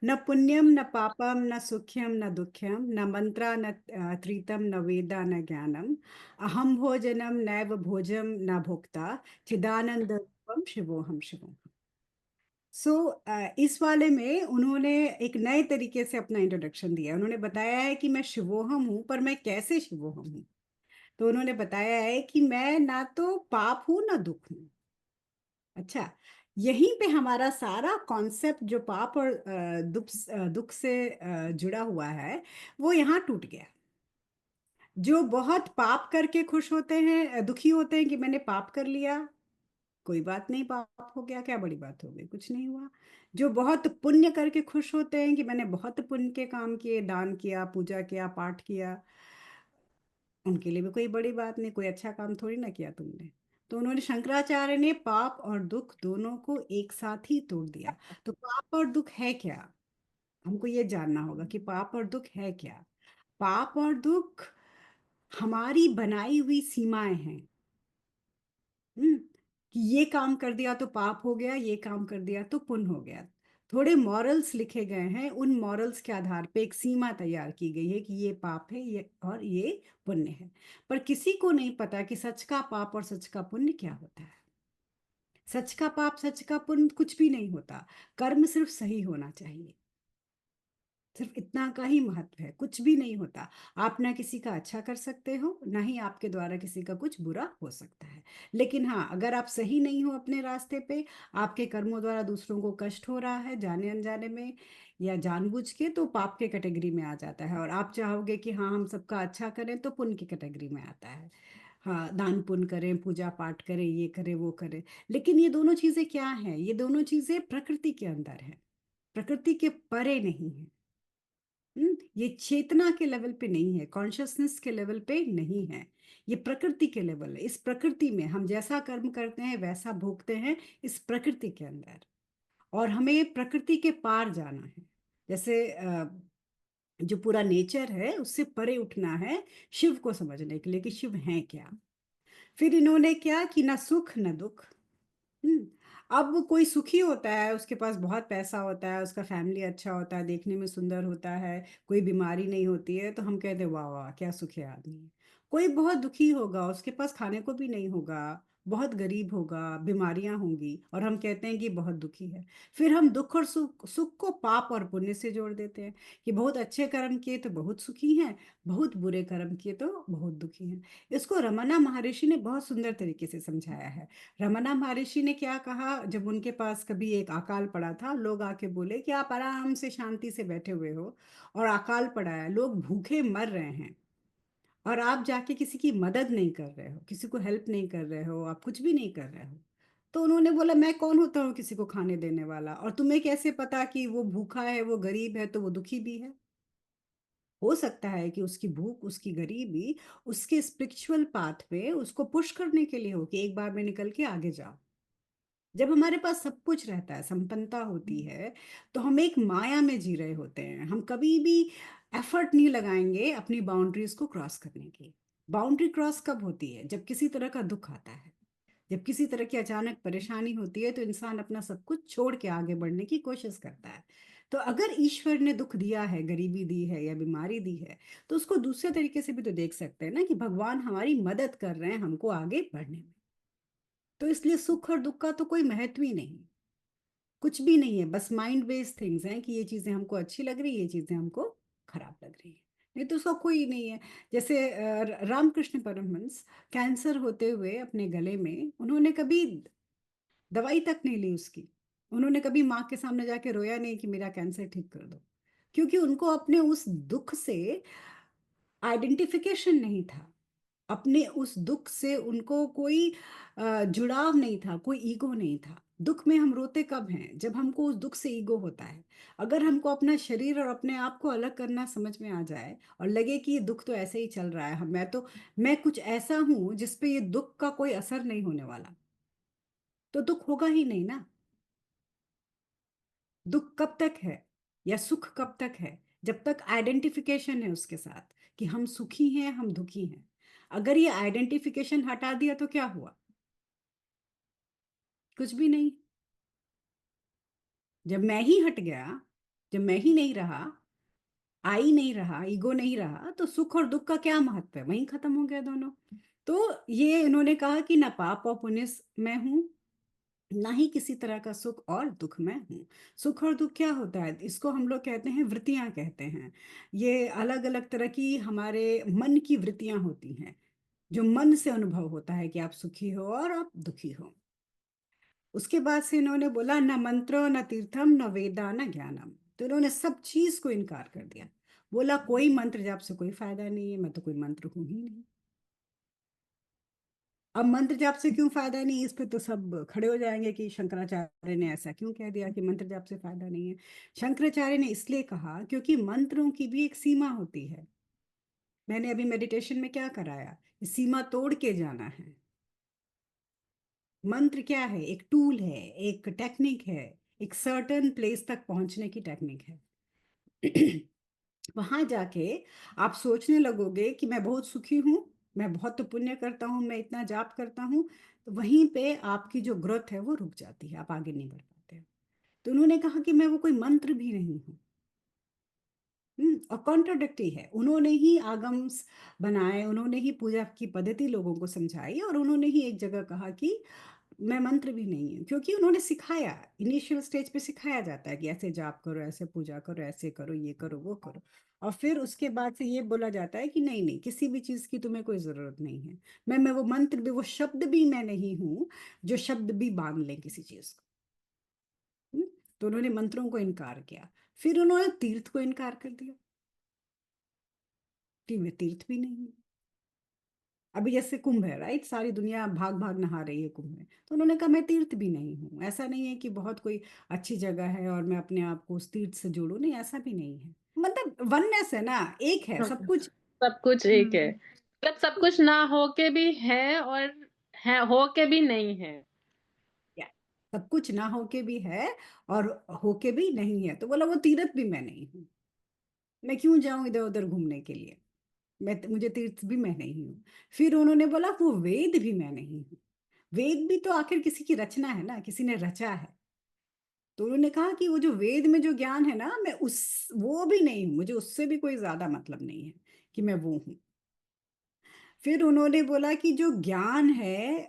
न पुण्यम न पापम न सुख्यम न दुख्यम न मंत्रा न त्रीतम न वेदा न ज्ञानम अहम भोजनम नैव भोजम न भोक्ता चिदानंद रूपम शिवोहम शिवोहम। सो इस वाले में उन्होंने एक नए तरीके से अपना इंट्रोडक्शन दिया। उन्होंने बताया है कि मैं शिवोहम हूँ, पर मैं कैसे शिवोहम हूँ। तो उन्होंने बताया है कि मैं ना तो पाप हूँ ना दुख हूँ। अच्छा, यहीं पे हमारा सारा कॉन्सेप्ट जो पाप और दुख से जुड़ा हुआ है वो यहाँ टूट गया। जो बहुत पाप करके खुश होते हैं, दुखी होते हैं कि मैंने पाप कर लिया, कोई बात नहीं, पाप हो गया, क्या बड़ी बात हो गई, कुछ नहीं हुआ। जो बहुत पुण्य करके खुश होते हैं कि मैंने बहुत पुण्य के काम किए, दान किया, पूजा किया, पाठ किया, उनके लिए भी कोई बड़ी बात नहीं, कोई अच्छा काम थोड़ी ना किया तुमने। तो उन्होंने, शंकराचार्य ने पाप और दुख दोनों को एक साथ ही तोड़ दिया। तो पाप और दुख है क्या, हमको ये जानना होगा कि पाप और दुख है क्या। पाप और दुख हमारी बनाई हुई सीमाएं हैं। कि ये काम कर दिया तो पाप हो गया, ये काम कर दिया तो पुण्य हो गया। थोड़े मॉरल्स लिखे गए हैं, उन मॉरल्स के आधार पे एक सीमा तैयार की गई है कि ये पाप है ये और ये पुण्य है। पर किसी को नहीं पता कि सच का पाप और सच का पुण्य क्या होता है। सच का पाप सच का पुण्य कुछ भी नहीं होता। कर्म सिर्फ सही होना चाहिए, सिर्फ इतना का ही महत्व है, कुछ भी नहीं होता। आप ना किसी का अच्छा कर सकते हो, ना ही आपके द्वारा किसी का कुछ बुरा हो सकता है। लेकिन हाँ, अगर आप सही नहीं हो अपने रास्ते पे, आपके कर्मों द्वारा दूसरों को कष्ट हो रहा है जाने अनजाने में या जानबूझ के, तो पाप के कैटेगरी में आ जाता है। और आप चाहोगे कि हाँ हम सबका अच्छा करें, तो पुण्य की कैटेगरी में आता है। हाँ, दान पुण्य करें, पूजा पाठ करें, ये करें वो करें। लेकिन ये दोनों चीजें क्या हैं, ये दोनों चीजें प्रकृति के अंदर है, प्रकृति के परे नहीं है। ये चेतना के लेवल पे नहीं है, कॉन्शियसनेस के लेवल पे नहीं है, ये प्रकृति के लेवल है। इस प्रकृति में हम जैसा कर्म करते हैं वैसा भोगते हैं, इस प्रकृति के अंदर। और हमें प्रकृति के पार जाना है। जैसे जो पूरा नेचर है उससे परे उठना है, शिव को समझने के लिए कि शिव है क्या। फिर इन्होंने क्या कि ना सुख न दुख। हम्म अब कोई सुखी होता है, उसके पास बहुत पैसा होता है, उसका फैमिली अच्छा होता है, देखने में सुंदर होता है, कोई बीमारी नहीं होती है, तो हम कहते हैं वाह वाह क्या सुखी आदमी है। कोई बहुत दुखी होगा, उसके पास खाने को भी नहीं होगा, बहुत गरीब होगा, बीमारियां होंगी, और हम कहते हैं कि बहुत दुखी है। फिर हम दुख और सुख सुख को पाप और पुण्य से जोड़ देते हैं कि बहुत अच्छे कर्म किए तो बहुत सुखी हैं, बहुत बुरे कर्म किए तो बहुत दुखी हैं। इसको रमना महर्षि ने बहुत सुंदर तरीके से समझाया है। रमना महर्षि ने क्या कहा, जब उनके पास कभी एक अकाल पड़ा था, लोग आके बोले कि आप आराम से शांति से बैठे हुए हो और अकाल पड़ा है, लोग भूखे मर रहे हैं, और आप जाके किसी की मदद नहीं कर रहे हो, किसी को हेल्प नहीं कर रहे हो, आप कुछ भी नहीं कर रहे हो। तो उन्होंने बोला मैं कौन होता हूँ किसी को खाने देने वाला, और तुम्हें कैसे पता कि वो भूखा है, वो गरीब है, तो वो दुखी भी है। हो सकता है कि उसकी भूख, उसकी गरीबी उसके स्पिरिचुअल पाथ पे उसको पुश करने के लिए हो कि एक बार में निकल के आगे जाओ। जब हमारे पास सब कुछ रहता है, संपन्नता होती है, तो हम एक माया में जी रहे होते हैं। हम कभी भी एफर्ट नहीं लगाएंगे अपनी बाउंड्रीज को क्रॉस करने की। बाउंड्री क्रॉस कब होती है, जब किसी तरह का दुख आता है, जब किसी तरह की अचानक परेशानी होती है, तो इंसान अपना सब कुछ छोड़ के आगे बढ़ने की कोशिश करता है। तो अगर ईश्वर ने दुख दिया है, गरीबी दी है या बीमारी दी है, तो उसको दूसरे तरीके से भी तो देख सकते हैं ना, कि भगवान हमारी मदद कर रहे हैं हमको आगे बढ़ने में। तो इसलिए सुख और दुख का तो कोई महत्व ही नहीं, कुछ भी नहीं है, बस माइंड बेस्ड थिंग्स हैं कि ये चीजें हमको अच्छी लग रही है, ये चीजें हमको खराब लग रही है। नहीं तो उसका कोई नहीं है। जैसे रामकृष्ण परमहंस, कैंसर होते हुए अपने गले में, उन्होंने कभी दवाई तक नहीं ली उसकी। उन्होंने कभी माँ के सामने जाके रोया नहीं कि मेरा कैंसर ठीक कर दो, क्योंकि उनको अपने उस दुख से आइडेंटिफिकेशन नहीं था। अपने उस दुख से उनको कोई जुड़ाव नहीं था, कोई ईगो नहीं था। दुख में हम रोते कब हैं, जब हमको उस दुख से ईगो होता है। अगर हमको अपना शरीर और अपने आप को अलग करना समझ में आ जाए और लगे कि ये दुख तो ऐसे ही चल रहा है, मैं कुछ ऐसा हूं जिसपे ये दुख का कोई असर नहीं होने वाला, तो दुख होगा ही नहीं ना। दुख कब तक है या सुख कब तक है, जब तक आइडेंटिफिकेशन है उसके साथ कि हम सुखी हैं हम दुखी हैं। अगर ये आइडेंटिफिकेशन हटा दिया तो क्या हुआ, कुछ भी नहीं। जब मैं ही हट गया, जब मैं ही नहीं रहा, आई नहीं रहा, ईगो नहीं रहा, तो सुख और दुख का क्या महत्व है, वहीं खत्म हो गया दोनों। तो ये इन्होंने कहा कि ना पाप और पुण्य मैं हूं, ना ही किसी तरह का सुख और दुख में हूँ। सुख और दुख क्या होता है, इसको हम लोग कहते हैं वृत्तियां कहते हैं। ये अलग अलग तरह की हमारे मन की वृत्तियां होती हैं, जो मन से अनुभव होता है कि आप सुखी हो और आप दुखी हो। उसके बाद से इन्होंने बोला न मंत्रो न तीर्थम न वेदा न ज्ञानम। तो इन्होंने सब चीज को इनकार कर दिया। बोला कोई मंत्र जाप से कोई फायदा नहीं है, मैं तो कोई मंत्र हूं ही नहीं। अब मंत्र जाप से क्यों फायदा नहीं, इस पे तो सब खड़े हो जाएंगे कि शंकराचार्य ने ऐसा क्यों कह दिया कि मंत्र जाप से फायदा नहीं है। शंकराचार्य ने इसलिए कहा क्योंकि मंत्रों की भी एक सीमा होती है। मैंने अभी मेडिटेशन में क्या कराया, सीमा तोड़ के जाना है। मंत्र क्या है, एक टूल है, एक टेक्निक है, एक सर्टन प्लेस तक पहुंचने की टेक्निक है। वहां जाके आप सोचने लगोगे कि मैं बहुत सुखी हूँ, मैं बहुत पुण्य करता हूँ, मैं इतना जाप करता हूँ, तो वहीं पे आपकी जो ग्रोथ है वो रुक जाती है, आप आगे नहीं बढ़ पाते। तो उन्होंने कहा कि मैं वो कोई मंत्र भी नहीं हूँ। और कॉन्ट्रोडिक्टी है, उन्होंने ही आगम्स बनाए, उन्होंने ही पूजा की पद्धति लोगों को समझाई, और उन्होंने ही एक जगह कहा कि मैं मंत्र भी नहीं हूँ, क्योंकि उन्होंने सिखाया, इनिशियल स्टेज पे सिखाया जाता है कि ऐसे जाप करो, ऐसे पूजा करो, ऐसे करो, ये करो, वो करो। और फिर उसके बाद से ये बोला जाता है कि नहीं नहीं, किसी भी चीज की तुम्हें कोई जरूरत नहीं है। मैं वो मंत्र भी, वो शब्द भी मैं नहीं हूँ जो शब्द भी बांध ले किसी चीज को। तो उन्होंने मंत्रों को इनकार किया। फिर उन्होंने तीर्थ को इनकार कर दिया कि मैं तीर्थ भी नहीं हूँ। अभी जैसे कुंभ है, राइट, सारी दुनिया भाग भाग नहा रही है कुंभ में, तो उन्होंने कहा मैं तीर्थ भी नहीं हूँ। ऐसा नहीं है कि बहुत कोई अच्छी जगह है और मैं अपने आप को उस तीर्थ से जोड़ू, नहीं, ऐसा भी नहीं है। मतलब वननेस है ना, एक है हाँ, सब कुछ। सब कुछ एक है, हम्म। मतलब सब कुछ ना हो के भी है और है हो के भी नहीं है। या सब कुछ ना होके भी है और होके भी नहीं है। तो बोला वो तीर्थ भी मैं नहीं हूँ, मैं क्यों जाऊं इधर उधर घूमने के लिए, मुझे तीर्थ भी मैं नहीं हूँ। फिर उन्होंने बोला वो वेद भी मैं नहीं हूँ। वेद भी तो आखिर किसी की रचना है ना, किसी ने रचा है। तो उन्होंने कहा कि वो जो वेद में जो ज्ञान है ना, मैं उस वो भी नहीं हूं, मुझे उससे भी कोई ज्यादा मतलब नहीं है कि मैं वो हूं। फिर उन्होंने बोला कि जो ज्ञान है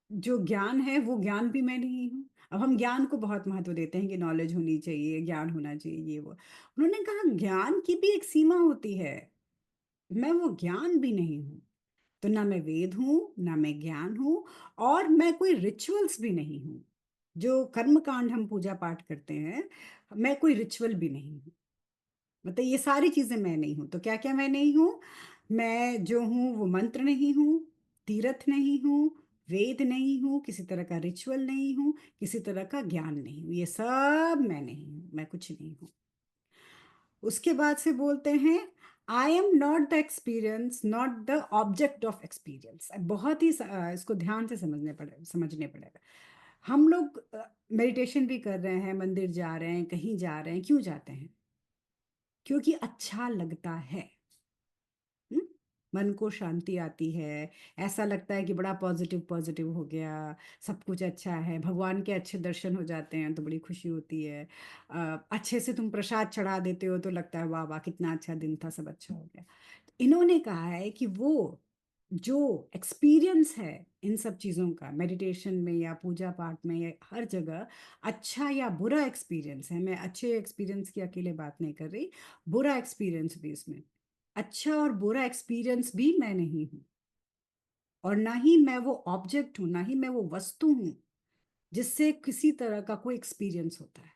वो ज्ञान भी मैं नहीं हूँ। अब हम ज्ञान को बहुत महत्व देते हैं कि नॉलेज होनी चाहिए, ज्ञान होना चाहिए, ये वो। उन्होंने कहा ज्ञान की भी एक सीमा होती है, मैं वो ज्ञान भी नहीं हूँ। तो ना मैं वेद हूँ, ना मैं ज्ञान हूँ, और मैं कोई रिचुअल्स भी नहीं हूँ। जो कर्म कांड हम पूजा पाठ करते हैं, मैं कोई रिचुअल भी नहीं हूँ। मतलब ये सारी चीजें मैं नहीं हूँ। तो क्या क्या मैं नहीं हूँ, मैं जो हूँ वो मंत्र नहीं हूँ, तीर्थ नहीं हूँ, वेद नहीं हूँ, किसी तरह का रिचुअल नहीं हूँ, किसी तरह का ज्ञान नहीं हूँ, ये सब मैं नहीं हूँ, मैं कुछ नहीं हूँ। उसके बाद से बोलते हैं I am not the experience, not the object of experience. बहुत ही इसको ध्यान से समझने पड़ेगा। हम लोग मेडिटेशन भी कर रहे हैं, मंदिर जा रहे हैं, कहीं जा रहे हैं, क्यों जाते हैं, क्योंकि अच्छा लगता है। हम्म? मन को शांति आती है, ऐसा लगता है कि बड़ा पॉजिटिव पॉजिटिव हो गया, सब कुछ अच्छा है, भगवान के अच्छे दर्शन हो जाते हैं तो बड़ी खुशी होती है। अच्छे से तुम प्रसाद चढ़ा देते हो तो लगता है वाह वाह कितना अच्छा दिन था, सब अच्छा हो गया। इन्होंने कहा है कि वो जो एक्सपीरियंस है इन सब चीज़ों का, मेडिटेशन में या पूजा पाठ में या हर जगह, अच्छा या बुरा एक्सपीरियंस है, मैं अच्छे एक्सपीरियंस की अकेले बात नहीं कर रही, बुरा एक्सपीरियंस भी इसमें, अच्छा और बुरा एक्सपीरियंस भी मैं नहीं हूँ। और ना ही मैं वो ऑब्जेक्ट हूँ, ना ही मैं वो वस्तु हूँ जिससे किसी तरह का कोई एक्सपीरियंस होता है।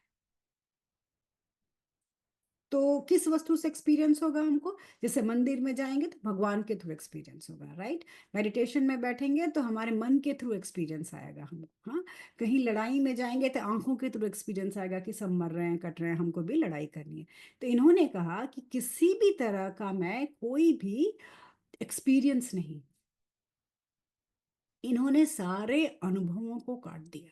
तो किस वस्तु से एक्सपीरियंस होगा हमको, जैसे मंदिर में जाएंगे तो भगवान के थ्रू एक्सपीरियंस होगा, राइट। मेडिटेशन में बैठेंगे तो हमारे मन के थ्रू एक्सपीरियंस आएगा हमको, हाँ। कहीं लड़ाई में जाएंगे तो आंखों के थ्रू एक्सपीरियंस आएगा कि सब मर रहे हैं, कट रहे हैं, हमको भी लड़ाई करनी है। तो इन्होंने कहा कि किसी भी तरह का मैं कोई भी एक्सपीरियंस नहीं, इन्होंने सारे अनुभवों को काट दिया।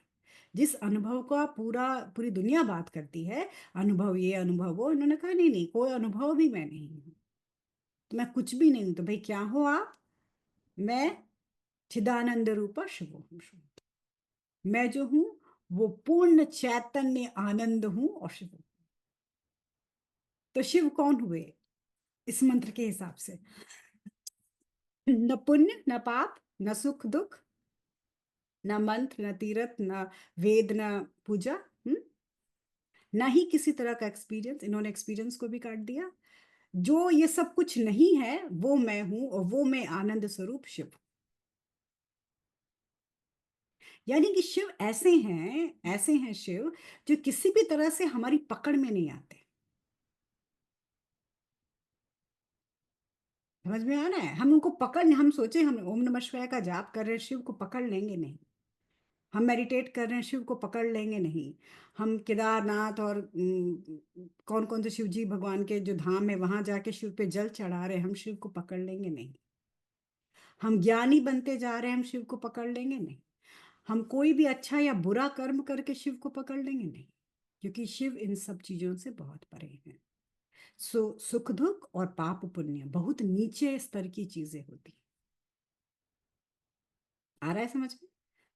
जिस अनुभव का पूरी दुनिया बात करती है, अनुभव ये अनुभव वो, इन्होंने कहा नहीं नहीं, कोई अनुभव भी मैं नहीं हूँ, तो मैं कुछ भी नहीं हूँ। तो भाई क्या हो आप, मैं चिदानंद रूपा शिव हूँ, मैं जो हूँ वो पूर्ण चैतन्य आनंद हूँ और शिव हूँ। तो शिव कौन हुए इस मंत्र के हिसाब से? न पुण्य, न पाप, न सुख दुख, न मंत्र, न तीर्थ, न वेद, न पूजा, ना ही किसी तरह का एक्सपीरियंस। इन्होंने एक्सपीरियंस को भी काट दिया। जो ये सब कुछ नहीं है वो मैं हूं, और वो मैं आनंद स्वरूप शिव। यानी कि शिव ऐसे हैं शिव, जो किसी भी तरह से हमारी पकड़ में नहीं आते। समझ में आ रहा है? हम उनको पकड़, हम सोचे हम ओम नमः शिवाय का जाप कर रहे हैं, शिव को पकड़ लेंगे नहीं। हम मेडिटेट कर रहे हैं, शिव को पकड़ लेंगे नहीं। हम केदारनाथ और कौन कौन से शिव जी भगवान के जो धाम है वहां जाके शिव पे जल चढ़ा रहे हैं, हम शिव को पकड़ लेंगे नहीं। हम ज्ञानी बनते जा रहे हैं, हम शिव को पकड़ लेंगे नहीं। हम कोई भी अच्छा या बुरा कर्म करके शिव को पकड़ लेंगे नहीं, क्योंकि शिव इन सब चीजों से बहुत परे हैं। सुख दुख और पाप पुण्य बहुत नीचे स्तर की चीजें होती हैं। आ रहा है समझ में?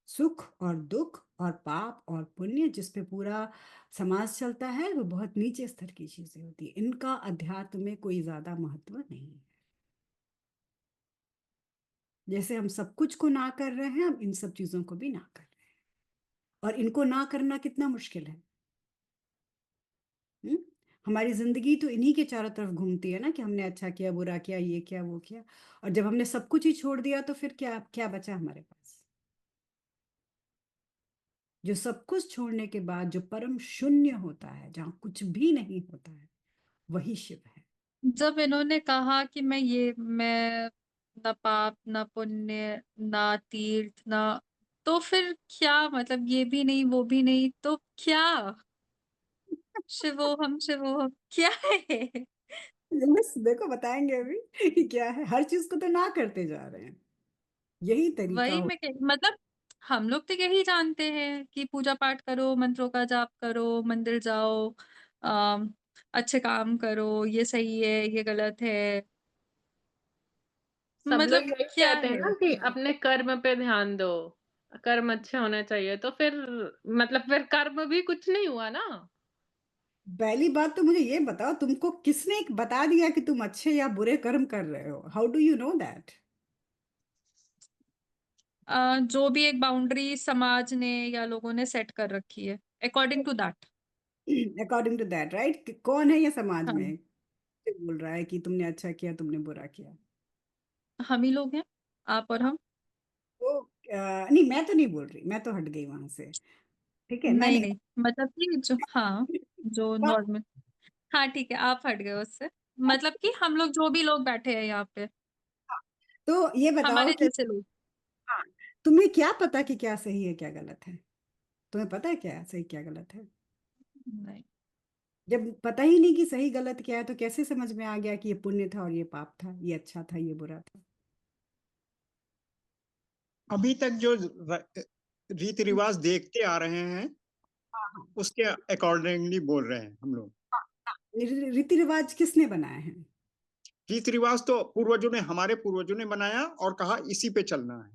सुख और दुख और पाप और पुण्य जिस पे पूरा समाज चलता है, वो बहुत नीचे स्तर की चीजें होती है। इनका अध्यात्म में कोई ज्यादा महत्व नहीं है। जैसे हम सब कुछ को ना कर रहे हैं, हम इन सब चीजों को भी ना कर रहे हैं। और इनको ना करना कितना मुश्किल है। हम्म? हमारी जिंदगी तो इन्हीं के चारों तरफ घूमती है ना, कि हमने अच्छा किया, बुरा किया, ये किया, वो किया। और जब हमने सब कुछ ही छोड़ दिया तो फिर क्या क्या बचा हमारे पास? जो सब कुछ छोड़ने के बाद जो परम शून्य होता है, जहाँ कुछ भी नहीं होता है, वही शिव है। जब इन्होंने कहा कि मैं न पाप, न पुण्य, ना तीर्थ, ना, तो फिर क्या मतलब ये भी नहीं, वो भी नहीं, तो क्या? शिवोहम, शिवोहम क्या है? बस देखो, बताएंगे अभी कि क्या है। हर चीज को तो ना करते जा रहे हैं, यही तरीका वही हो। मैं कह मतलब हम लोग तो यही जानते हैं कि पूजा पाठ करो, मंत्रों का जाप करो, मंदिर जाओ, अम, अच्छे काम करो, ये सही है, ये गलत है। सब लोग मतलब यही क्या कहते हैं है? ना कि अपने कर्म पे ध्यान दो, कर्म अच्छे होने चाहिए, तो फिर मतलब फिर कर्म भी कुछ नहीं हुआ ना। पहली बात तो मुझे ये बताओ, तुमको किसने बता दिया कि तुम अच्छे या बुरे कर्म कर रहे हो? How do you know that? जो भी एक बाउंड्री समाज ने या लोगों ने सेट कर रखी है, according to that. According to that, right? कौन है ये समाज हाँ, में जो बोल रहा है कि तुमने अच्छा किया, तुमने बुरा किया? हम ही लोग हैं, आप और हम। तो नहीं, मैं तो नहीं बोल रही, मैं तो हट गई वहां से। ठीक है, मैं नहीं नहीं। नहीं, मतलब कि जो, हाँ, जो नॉर्मल, हाँ ठीक है, आप हट गए उससे। मतलब कि हम लोग जो भी लोग बैठे हैं यहाँ पे, तो ये बताओ हमारे कि जैसे लोग। हाँ, तुम्हें क्या पता कि क्या सही है क्या गलत है? तुम्हें पता है क्या सही क्या गलत है? नहीं। जब पता ही नहीं कि सही गलत क्या है, तो कैसे समझ में आ गया कि ये पुण्य था और ये पाप था, ये अच्छा था, ये बुरा था? अभी तक जो रीति रिवाज देखते आ रहे हैं हाँ, उसके अकॉर्डिंगली बोल रहे हैं हम लोग। हाँ, हाँ। रीति रिवाज किसने बनाए हैं? रीति रिवाज तो पूर्वजों ने, हमारे पूर्वजों ने बनाया और कहा इसी पे चलना है।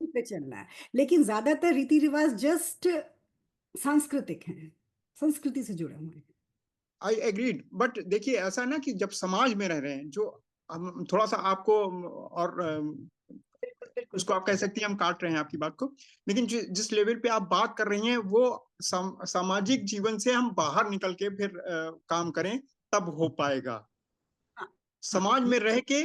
इस पे चलना है। लेकिन ज्यादातर रीति रिवाज जस्ट सांस्कृतिक हैं, संस्कृति से जुड़े हुए हैं। आई एग्रीड, बट देखिए ऐसा ना कि जब समाज में रह रहे हैं, जो हम थोड़ा सा आपको और बिल्कुल बिल्कुल। उसको आप कह सकती हैं हम काट रहे हैं आपकी बात को, लेकिन जिस लेवल पे आप बात कर रही हैं वो सामाजिक जीवन से हम बाहर निकल के फिर काम करें तब हो पाएगा। हाँ, हाँ। समाज में रह के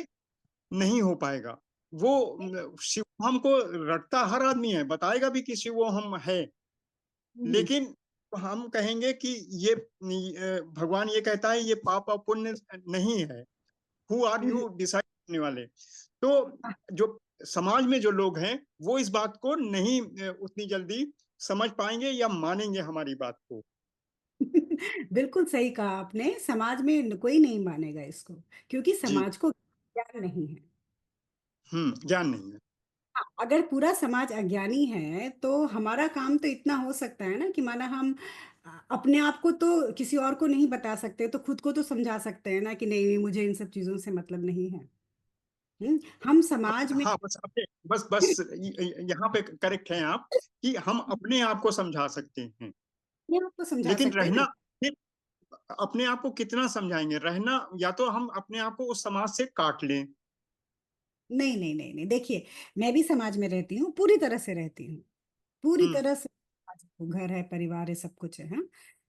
नहीं हो पाएगा वो। शिव हमको रटता हर आदमी है, बताएगा भी कि शिव वो हम है, हम्म, लेकिन हम कहेंगे कि ये भगवान ये कहता है ये पाप और पुण्य नहीं है। Who are hmm, you decide करने वाले? तो जो समाज में जो लोग हैं वो इस बात को नहीं उतनी जल्दी समझ पाएंगे या मानेंगे हमारी बात को। बिल्कुल सही कहा आपने। समाज में कोई नहीं मानेगा इसको, क्योंकि जी। समाज को ज्ञान नहीं है। ज्ञान नहीं है। हाँ, अगर पूरा समाज अज्ञानी है तो हमारा काम तो इतना हो सकता है ना, कि माना हम अपने आप को तो किसी और को नहीं बता सकते, तो खुद को तो समझा सकते हैं ना कि नहीं नहीं, मुझे इन सब चीजों से मतलब नहीं है। हम समाज में हाँ, बस अपने, बस बस यहाँ पे करेक्ट हैं आप कि हम अपने आप को समझा सकते हैं, अपने आप को समझा लेकिन सकते हैं रहना ना। अपने आप को कितना समझाएंगे? रहना, या तो हम अपने आप को उस समाज से काट लें। नहीं नहीं नहीं नहीं, देखिए, मैं भी समाज में रहती हूँ, पूरी तरह से रहती हूँ, पूरी हम्म। तरह से। घर है, परिवार है, सब कुछ है, हाँ?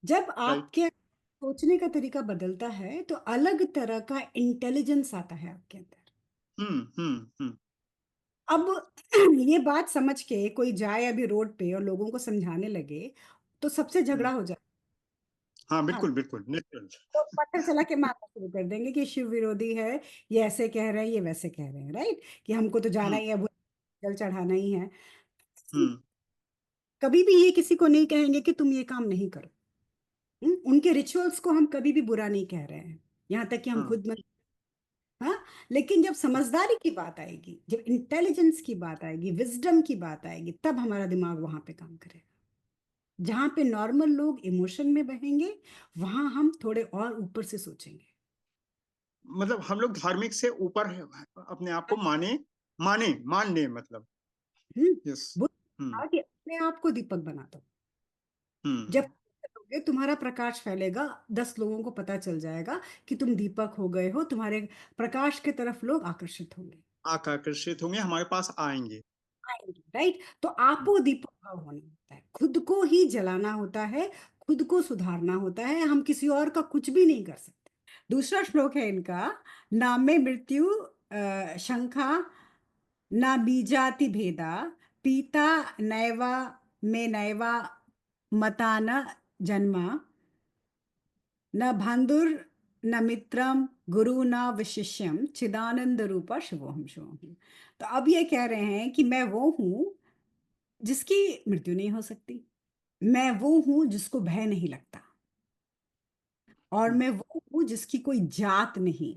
जब राइट। आपके सोचने का तरीका बदलता है तो अलग तरह का इंटेलिजेंस आता है आपके अंदर। हम्म। अब ये बात समझ के कोई जाए अभी रोड पे और लोगों को समझाने लगे तो सबसे झगड़ा हम्म। हो जाए। हाँ, हाँ, बिल्कुल बिल्कुल, नेचुरल। तो पत्थर चला के मारना शुरू कर देंगे कि शिव विरोधी है, ये ऐसे कह रहे हैं, ये वैसे कह रहे हैं, राइट? कि हमको तो जाना हम्म। ही है, जल चढ़ाना ही है। हम्म। कभी भी ये किसी को नहीं कहेंगे कि तुम ये काम नहीं करो। उनके रिचुअल्स को हम कभी भी बुरा नहीं कह रहे हैं, यहाँ तक कि हम हाँ। खुद में। हाँ, लेकिन जब समझदारी की बात आएगी, जब इंटेलिजेंस की बात आएगी, विजडम की बात आएगी, तब हमारा दिमाग वहां पे काम करेगा। जहां पे नॉर्मल लोग इमोशन में बहेंगे, वहां हम थोड़े और ऊपर से सोचेंगे। मतलब हम लोग धार्मिक से ऊपर अपने आप को माने, मान ले, मतलब। हम्म यस। बुद्ध ने हम्म। कहा कि अपने आप को दीपक बना दो। जब हम्म। करोगे, तुम्हारा प्रकाश फैलेगा, 10 लोगों को पता चल जाएगा कि तुम दीपक हो गए हो, तुम्हारे प्रकाश की तरफ लोग आकर्षित होंगे, आकर्षित होंगे, हमारे पास आएंगे। आएंगे, राइट? तो आपको दीपक भाव होना होता है, खुद को ही जलाना होता है, खुद को सुधारना होता है, हम किसी और का कुछ भी नहीं कर सकते। दूसरा श्लोक है इनका, नामे मृत्यु शंखा न बीजाति भेदा, पीता नैवा में नैवा मता न जन्मा, न बंधुर न मित्रम गुरु न विशिष्यम चिदानंद रूपा शिवोहम शिवोहम। तो अब ये कह रहे हैं कि मैं वो हूं जिसकी मृत्यु नहीं हो सकती, मैं वो हूं जिसको भय नहीं लगता, और हम्म। मैं वो हूं जिसकी कोई जात नहीं,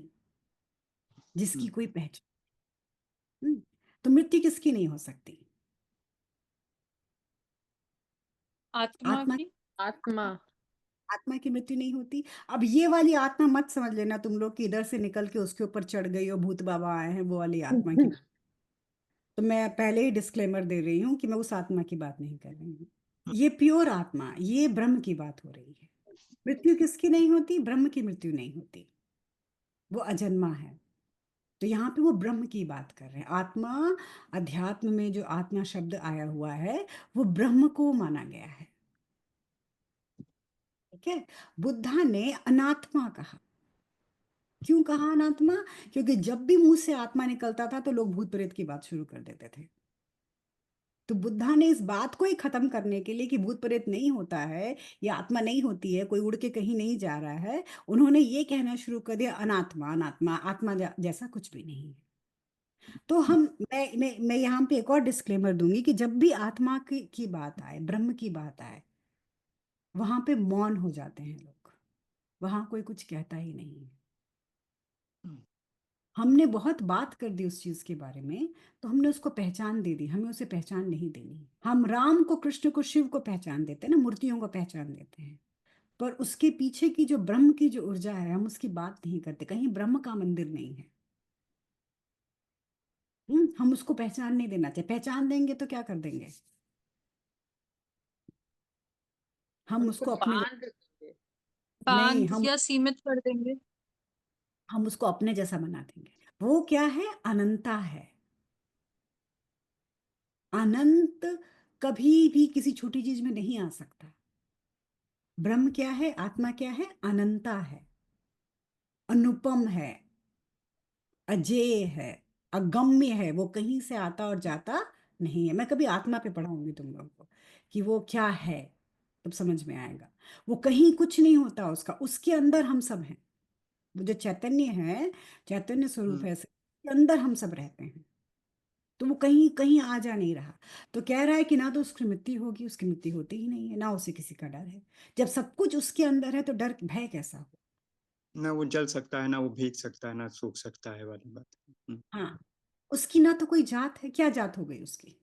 जिसकी हम्म। कोई पहचान। तो मृत्यु किसकी नहीं हो सकती? आत्मा आत्मा, की। आत्मा। आत्मा की मृत्यु नहीं होती। अब ये वाली आत्मा मत समझ लेना तुम लोग कि इधर से निकल के उसके ऊपर चढ़ गई और भूत बाबा आए हैं, वो वाली आत्मा की। तो मैं पहले ही डिस्क्लेमर दे रही हूँ कि मैं उस आत्मा की बात नहीं कर रही हूँ। ये प्योर आत्मा, ये ब्रह्म की बात हो रही है। मृत्यु किसकी नहीं होती? ब्रह्म की मृत्यु नहीं होती, वो अजन्मा है। तो यहाँ पे वो ब्रह्म की बात कर रहे हैं। आत्मा, अध्यात्म में जो आत्मा शब्द आया हुआ है, वो ब्रह्म को माना गया है, ठीक है? बुद्धा ने अनात्मा कहा। क्यों कहा अनात्मा? क्योंकि जब भी मुंह से आत्मा निकलता था तो लोग भूत प्रेत की बात शुरू कर देते थे। तो बुद्धा ने इस बात को ही खत्म करने के लिए कि भूत प्रेत नहीं होता है, ये आत्मा नहीं होती है, कोई उड़ के कहीं नहीं जा रहा है, उन्होंने ये कहना शुरू कर दिया, अनात्मा, अनात्मा, आत्मा जैसा कुछ भी नहीं है। तो मैं यहाँ पे एक और डिस्क्लेमर दूंगी कि जब भी आत्मा की बात आए, ब्रह्म की बात आए, वहां पे मौन हो जाते हैं लोग, वहां कोई कुछ कहता ही नहीं है। हमने बहुत बात कर दी उस चीज के बारे में, तो हमने उसको पहचान दे दी, हमें उसे पहचान नहीं देनी। हम राम को, कृष्ण को, शिव को पहचान देते हैं ना, मूर्तियों को पहचान देते हैं, पर उसके पीछे की जो ब्रह्म की जो ऊर्जा है, हम उसकी बात नहीं करते। कहीं ब्रह्म का मंदिर नहीं है। हम उसको पहचान नहीं देना चाहिए। पहचान देंगे तो क्या कर देंगे? हम उसको उसको अपने बांध देंगे। नहीं, बांध या सीमित कर देंगे। हम उसको अपने जैसा बना देंगे। वो क्या है? अनंता है। अनंत कभी भी किसी छोटी चीज में नहीं आ सकता। ब्रह्म क्या है? आत्मा क्या है? अनंता है, अनुपम है, अजेय है, अगम्य है। वो कहीं से आता और जाता नहीं है। मैं कभी आत्मा पे पढ़ाऊंगी तुम लोगों को कि वो क्या है, तब समझ में आएगा। वो कहीं कुछ नहीं होता उसका, उसके अंदर हम सब हैं। वो जो चैतन्य है, चैतन्य स्वरूप हम्म। है, उसके अंदर हम सब रहते हैं। तो वो कहीं कहीं आ जा नहीं रहा। तो कह रहा है कि ना तो उसकी मृत्यु होगी, उसकी मृत्यु होती ही नहीं है, ना उसे किसी का डर है। जब सब कुछ उसके अंदर है तो डर भय कैसा हो? ना वो जल सकता है, ना वो भीग सकता है, ना सूख सकता है, वाली बात। हाँ, उसकी ना तो कोई जात है, क्या जात हो गई उसकी?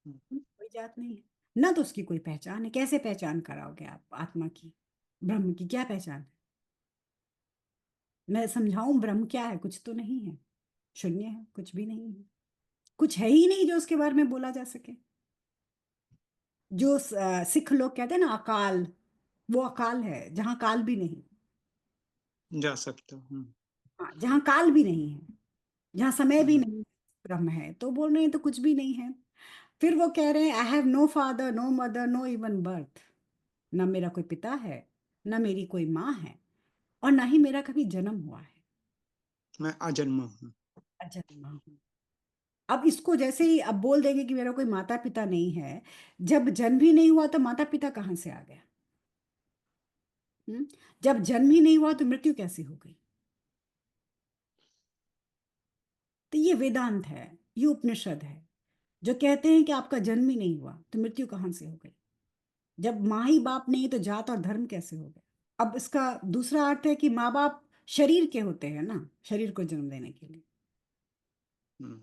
कोई जात नहीं है। ना तो उसकी कोई पहचान है। कैसे पहचान कराओगे आप आत्मा की? ब्रह्म की क्या पहचान है? मैं समझाऊं ब्रह्म क्या है? कुछ तो नहीं है, शून्य है, कुछ भी नहीं है, कुछ है ही नहीं जो उसके बारे में बोला जा सके। जो सिख लोग कहते हैं ना अकाल, वो अकाल है जहाँ काल भी नहीं। जा सकता हाँ, जहाँ काल भी नहीं है, जहाँ समय भी हम्म, नहीं, ब्रह्म है। तो बोल रहे हैं तो कुछ भी नहीं है। फिर वो कह रहे हैं I have no father no mother no even birth, ना मेरा कोई पिता है, ना मेरी कोई माँ है, और ना ही मेरा कभी जन्म हुआ है, मैं अजन्मा हूँ। अजन्मा हूँ। अब इसको जैसे ही अब बोल देंगे कि मेरा कोई माता पिता नहीं है, जब जन्म ही नहीं हुआ तो माता पिता कहाँ से आ गया? हम्म? जब जन्म ही नहीं हुआ तो मृत्यु कैसे हो गई? तो ये वेदांत है, ये उपनिषद है, जो कहते हैं कि आपका जन्म ही नहीं हुआ तो मृत्यु कहाँ से हो गई? जब माँ ही बाप नहीं तो जात और धर्म कैसे हो गए? अब इसका दूसरा अर्थ है कि माँ बाप शरीर के होते हैं ना, शरीर को जन्म देने के लिए, हम्म,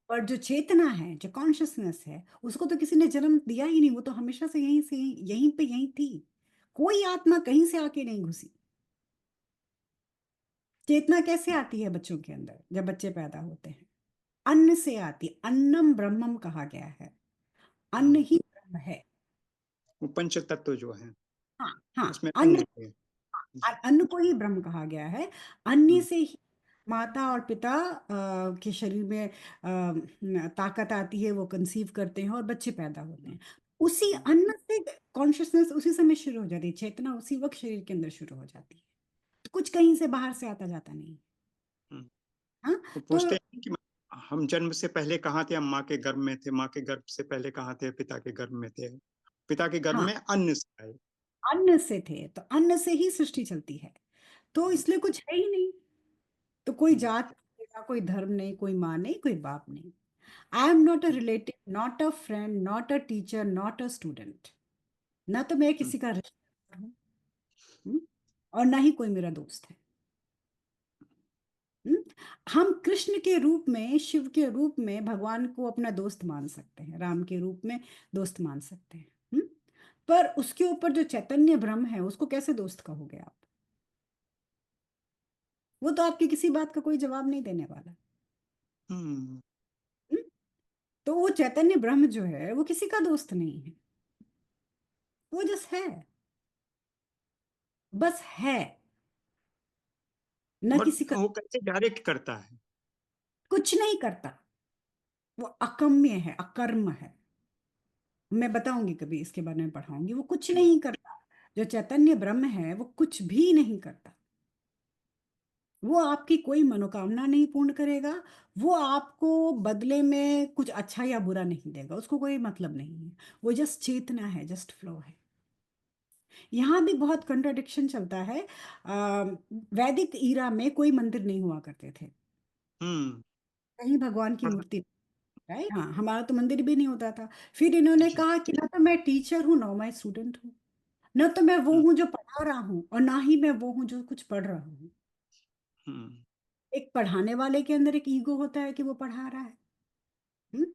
और जो चेतना है, जो कॉन्शियसनेस है, उसको तो किसी ने जन्म दिया ही नहीं, वो तो हमेशा से यहीं से यहीं पे यहीं थी। कोई आत्मा कहीं से आके नहीं घुसी। चेतना कैसे आती है बच्चों के अंदर जब बच्चे पैदा होते हैं? अन्न से आती, अन्नम ब्रह्मम कहा गया है, अन्न हम्म। ही ब्रह्म है। वो पंच तत्व जो है हाँ हाँ, उसमें अन्न, अन्न है। अन्न को ही ब्रह्म कहा गया है। अन्न हम्म, से ही माता और पिता के शरीर में ताकत आती है, वो कंसीव करते हैं और बच्चे पैदा होते हैं। उसी हम्म, अन्न से कॉन्शियसनेस उसी समय शुरू हो जाती है, चेतना उसी वक्त शरीर के अंदर शुरू हो जाती है। तो कुछ कहीं से बाहर से आता जाता नहीं। हम्म। हाँ, वो तो पूछते हैं कि हम जन्म से पहले कहाँ थे, हम माँ के गर्भ में थे, माँ के गर्भ से पहले कहाँ थे, पिता के गर्भ में थे, पिता के गर्भ हाँ, में अन्न से आए। अन्न से थे तो अन्न से ही सृष्टि चलती है, तो इसलिए कुछ है ही नहीं। तो कोई हम्म, जात नहीं, कोई धर्म नहीं, कोई माँ नहीं, कोई बाप नहीं। I am not a relative, not a friend, not a teacher, not a student. ना तो मैं हम्म, किसी का रिश्तेदार हूँ, हम्म, और ना ही कोई मेरा दोस्त है। हम्म? हम कृष्ण के रूप में, शिव के रूप में भगवान को अपना दोस्त मान सकते हैं, राम के रूप में दोस्त मान सकते हैं। पर उसके ऊपर जो चैतन्य ब्रह्म है उसको कैसे दोस्त कहोगे आप? वो तो आपकी किसी बात का कोई जवाब नहीं देने वाला। हम्म। हम्म? तो वो चैतन्य ब्रह्म जो है वो किसी का दोस्त नहीं है, वो जस्ट है, बस है, न बट किसी का, वो कैसे डायरेक्ट करता है? कुछ नहीं करता। वो अकम्य है, अकर्म है। मैं बताऊंगी, कभी इसके बारे में पढ़ाऊंगी। वो कुछ ठीक। नहीं करता। जो चैतन्य ब्रह्म है वो कुछ भी नहीं करता। वो आपकी कोई मनोकामना नहीं पूर्ण करेगा। वो आपको बदले में कुछ अच्छा या बुरा नहीं देगा, उसको कोई मतलब नहीं है। वो जस्ट चेतना है, जस्ट फ्लो है। यहाँ भी बहुत कंट्राडिक्शन चलता है। वैदिक ईरा में कोई मंदिर नहीं हुआ करते थे, हम्म। कहीं भगवान की मूर्ति, राइट? हाँ, हमारा तो मंदिर भी नहीं होता था। फिर इन्होंने जी। कहा कि ना तो मैं टीचर हूँ, ना मैं स्टूडेंट हूँ, ना तो मैं वो हम्म, हूँ जो पढ़ा रहा हूँ, और ना ही मैं वो हूँ जो कुछ पढ़ रहा हूँ। हम्म। एक पढ़ाने वाले के अंदर एक ईगो होता है कि वो पढ़ा रहा है। हम्म?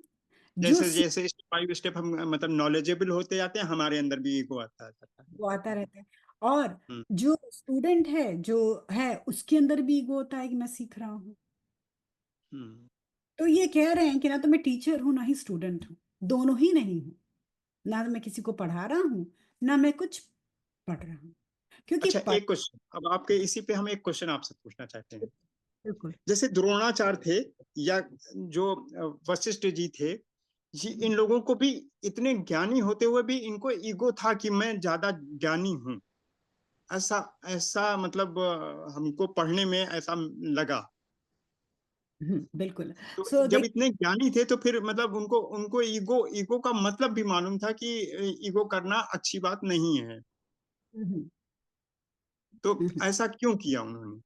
जो जैसे जैसे स्टेप बाय स्टेप हम मतलब नॉलेजेबल होते जाते हैं, हमारे अंदर भी ईगो आता जाता है। वो आता रहता है, और हम्म, जो स्टूडेंट है जो है उसके अंदर भी ईगो होता है कि मैं सीख रहा हूँ। हम्म। तो ये कह रहे हैं कि ना तो मैं टीचर हूँ ना ही स्टूडेंट हूँ, दोनों ही नहीं हूँ। ना तो मैं किसी को पढ़ा रहा हूँ, ना मैं कुछ पढ़ रहा हूँ, क्योंकि अच्छा, पढ़, एक क्वेश्चन अब आपके इसी पे हम एक क्वेश्चन आपसे पूछना चाहते हैं। बिल्कुल। जैसे द्रोणाचार्य थे या जो वशिष्ठ जी थे, जी इन लोगों को भी इतने ज्ञानी होते हुए भी इनको ईगो था कि मैं ज्यादा ज्ञानी हूँ। ऐसा ऐसा मतलब हमको पढ़ने में ऐसा लगा। बिल्कुल। तो सो जब देख, इतने ज्ञानी थे तो फिर मतलब उनको उनको ईगो ईगो का मतलब भी मालूम था कि ईगो करना अच्छी बात नहीं है। तो ऐसा क्यों किया उन्होंने?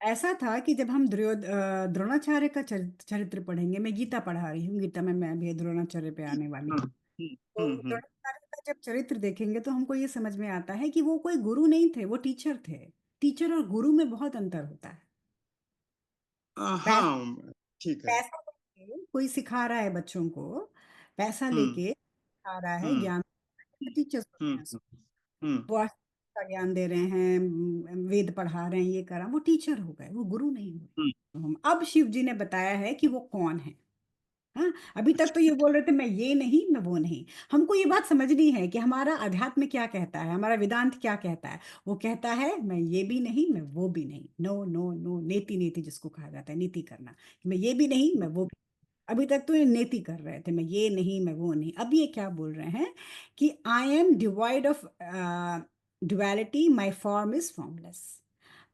ऐसा था कि जब हम द्रोणाचार्य का चरित्र पढ़ेंगे, मैं गीता पढ़ा रही हूँ, गीता में मैं भी द्रोणाचार्य पे आने वाली हाँ। हूँ। तो द्रोणाचार्य का जब चरित्र देखेंगे तो हमको ये समझ में आता है कि वो कोई गुरु नहीं थे, वो टीचर थे। टीचर और गुरु में बहुत अंतर होता है। पैसा, हाँ, ठीक है। पैसा लेके कोई सिखा रहा है बच्चों को, पैसा हम्म, लेके सिखा रहा है हम्म, ज्ञान, टीचर्स होते हैं। हम्म, हम्म, वो का ज्ञान दे रहे हैं, वेद पढ़ा रहे हैं, ये करा, वो टीचर हो गए, वो गुरु नहीं हुए। हम्म, अब शिव जी ने बताया है कि वो कौन है। हाँ, अभी तक तो ये बोल रहे थे मैं ये नहीं, मैं वो नहीं। हमको ये बात समझनी है कि हमारा अध्यात्म क्या कहता है, हमारा वेदांत क्या कहता है। वो कहता है मैं ये भी नहीं, मैं वो भी नहीं। नो नो नो, नेति नेति जिसको कहा जाता है, नीति करना, कि मैं ये भी नहीं, मैं वो भी। अभी तक तो ये नेति कर रहे थे, मैं ये नहीं, मैं वो नहीं। अब ये क्या बोल रहे हैं कि I am divide of duality, my form is formless.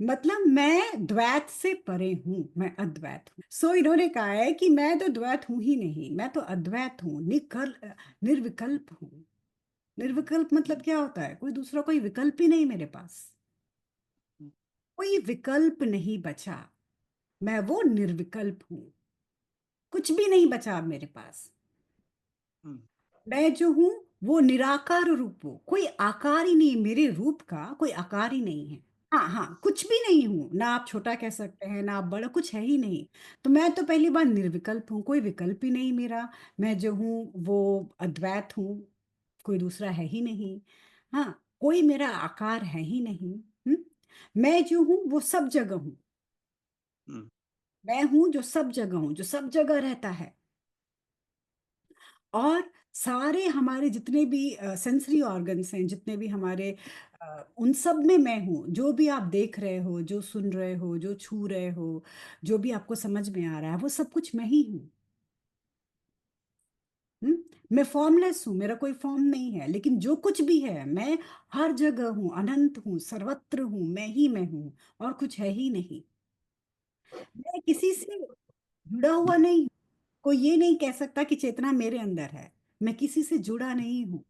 मतलब मैं द्वैत से परे हूं, मैं अद्वैत हूं। सो इन्होंने कहा है कि मैं तो द्वैत हूं ही नहीं, मैं तो अद्वैत हूं, निर्विकल्प हूं। निर्विकल्प मतलब क्या होता है? कोई दूसरा कोई विकल्प ही नहीं मेरे पास, कोई विकल्प नहीं बचा। मैं वो निर्विकल्प हूं, कुछ भी नहीं बचा अब मेरे पास। हम्म, मैं जो हूं वो निराकार रूप हूं, कोई आकार ही नहीं, मेरे रूप का कोई आकार ही नहीं है। हाँ हाँ, कुछ भी नहीं हूं, ना आप छोटा कह सकते हैं ना आप बड़ा, कुछ है ही नहीं। तो मैं तो पहली बार निर्विकल्प हूँ, कोई विकल्प ही नहीं मेरा। मैं जो हूँ वो अद्वैत हूँ, कोई दूसरा है ही नहीं। हाँ, कोई मेरा आकार है ही नहीं। मैं जो हूँ वो सब जगह हूँ। हम्म, मैं हूँ जो सब जगह हूँ, जो सब जगह रहता है। और सारे हमारे जितने भी सेंसरी ऑर्गन्स हैं, जितने भी हमारे उन सब में मैं हूँ। जो भी आप देख रहे हो, जो सुन रहे हो, जो छू रहे हो, जो भी आपको समझ में आ रहा है, वो सब कुछ मैं ही हूँ। हम्म? मैं फॉर्मलेस हूँ, मेरा कोई फॉर्म नहीं है, लेकिन जो कुछ भी है मैं हर जगह हूँ, अनंत हूँ, सर्वत्र हूँ, मैं हूँ, और कुछ है ही नहीं। मैं किसी से जुड़ा हुआ नहीं हूँ। कोई ये नहीं कह सकता कि चेतना मेरे अंदर है। मैं किसी से जुड़ा नहीं हूँ,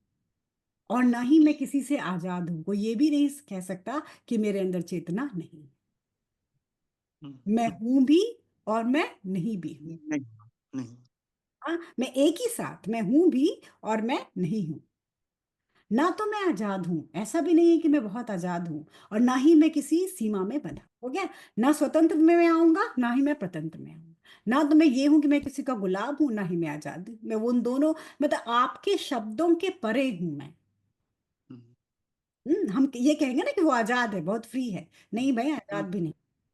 और ना ही मैं किसी से आजाद हूं। कोई ये भी नहीं कह सकता कि मेरे अंदर चेतना नहीं है। हम्म, मैं हूं भी और मैं नहीं भी हूं। नहीं नहीं। हाँ, मैं एक ही साथ, मैं हूं भी और मैं नहीं हूं। ना तो मैं आजाद हूं, ऐसा भी नहीं है कि मैं बहुत आजाद हूं, और ना ही मैं किसी सीमा में बंधा। हो गया? ना स्वतंत्र में मैं आऊंगा, ना ही मैं प्रतंत्र में आऊंगा। ना तो मैं ये हूं कि मैं किसी का गुलाम हूं, ना ही मैं आजाद हूं। मैं उन दोनों, मतलब आपके शब्दों के परे हूं मैं। हम्म, हम ये कहेंगे ना कि वो आजाद है, बहुत फ्री है। नहीं भाई, हम्म, आजाद भी नहीं।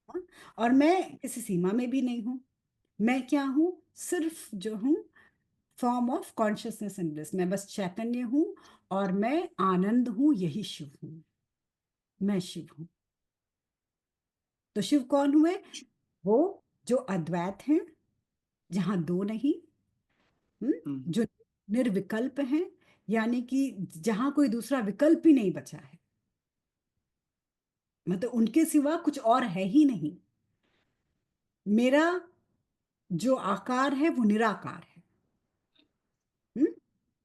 हाँ? और मैं किसी सीमा में भी नहीं हूँ। मैं क्या हूँ? सिर्फ जो हूँ, form of consciousness and bliss. मैं बस चैतन्य हूँ, और मैं आनंद हूँ, यही शिव हूँ। मैं शिव हूँ। तो शिव कौन हुए? वो जो अद्वैत हैं, जहाँ दो नहीं। हम्म, जो निर्विकल्प हैं, यानी कि जहाँ कोई दूसरा विकल्प ही नहीं बचा है। मतलब उनके सिवा कुछ और है ही नहीं। मेरा जो आकार है वो निराकार है। हम्म?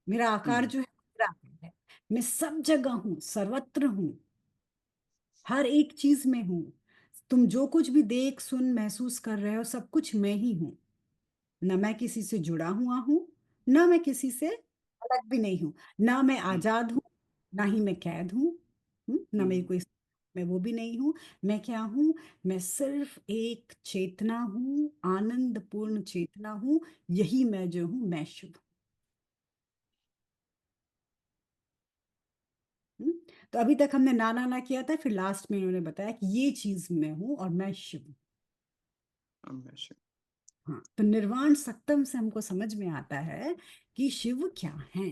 मेरा आकार हम्म, जो है निराकार है। मैं सब जगह हूं, सर्वत्र हूं, हर एक चीज में हूं। तुम जो कुछ भी देख सुन महसूस कर रहे हो, सब कुछ मैं ही हूं। न मैं किसी से जुड़ा हुआ हूं, ना मैं किसी से अलग भी नहीं हूं। ना मैं हम्म, आजाद हूं, ना ही मैं कैद हूं। ना मेरी हम्म, कोई, मैं वो भी नहीं हूं। मैं क्या हूं? मैं सिर्फ एक चेतना हूं, आनंद पूर्ण चेतना हूं। यही मैं जो हूं, मैं शिव हूं। तो अभी तक हमने ना ना ना किया था, फिर लास्ट में इन्होंने बताया कि ये चीज मैं हूं और मैं शिव हूं। हमेशा। हाँ, तो निर्वाण सत्तम से हमको समझ में आता है कि शिव क्या है।